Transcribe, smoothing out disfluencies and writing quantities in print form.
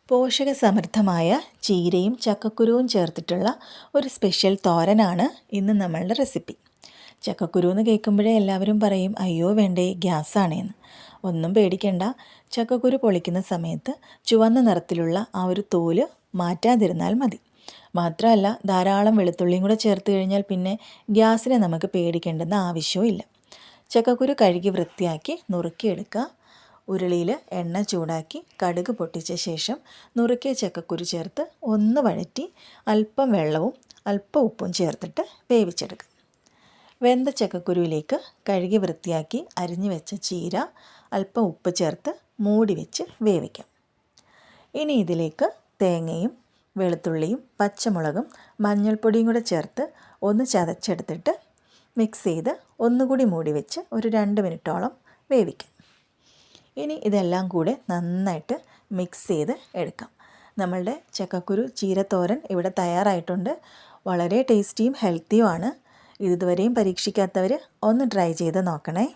പോഷകസമൃദ്ധമായ ചീരയും ചക്കക്കുരുവും ചേർത്തിട്ടുള്ള ഒരു സ്പെഷ്യൽ തോരനാണ് ഇന്ന് നമ്മളുടെ റെസിപ്പി. ചക്കക്കുരു എന്ന് കേൾക്കുമ്പോഴേ എല്ലാവരും പറയും അയ്യോ വേണ്ടേ ഗ്യാസാണേന്ന്. ഒന്നും പേടിക്കണ്ട. ചക്കക്കുരു പൊളിക്കുന്ന സമയത്ത് ചുവന്ന നിറത്തിലുള്ള ആ ഒരു തോല് മാറ്റാതിരുന്നാൽ മതി. മാത്രമല്ല ധാരാളം വെളുത്തുള്ളിയും കൂടെ ചേർത്ത് കഴിഞ്ഞാൽ പിന്നെ ഗ്യാസിനെ നമുക്ക് പേടിക്കേണ്ടെന്ന ആവശ്യവും ഇല്ല. ചക്കക്കുരു കഴുകി വൃത്തിയാക്കി നുറുക്കിയെടുക്കുക. ഉരുളിയിൽ എണ്ണ ചൂടാക്കി കടുക് പൊട്ടിച്ച ശേഷം നുറുക്കിയ ചക്കക്കുരു ചേർത്ത് ഒന്ന് വഴറ്റി അല്പം വെള്ളവും അല്പം ഉപ്പും ചേർത്തിട്ട് വേവിച്ചെടുക്കുക. വെന്ത ചക്കക്കുരുവിലേക്ക് കഴുകി വൃത്തിയാക്കി അരിഞ്ഞു വെച്ച ചീര അല്പം ഉപ്പ് ചേർത്ത് മൂടി വെച്ച് വേവിക്കാം. ഇനി ഇതിലേക്ക് തേങ്ങയും വെളുത്തുള്ളിയും പച്ചമുളകും മഞ്ഞൾപ്പൊടിയും കൂടെ ചേർത്ത് ഒന്ന് ചതച്ചെടുത്തിട്ട് മിക്സ് ചെയ്ത് ഒന്നുകൂടി മൂടി വെച്ച് ഒരു 2 മിനിറ്റോളം വേവിക്കാം. ഇനി ഇതെല്ലാം കൂടെ നന്നായിട്ട് മിക്സ് ചെയ്ത് എടുക്കാം. നമ്മളുടെ ചക്കക്കുരു ചീരത്തോരൻ ഇവിടെ തയ്യാറായിട്ടുണ്ട്. വളരെ ടേസ്റ്റിയും ഹെൽത്തിയുമാണ്. ഇതുവരെയും പരീക്ഷിക്കാത്തവർ ഒന്ന് ട്രൈ ചെയ്ത് നോക്കണേ.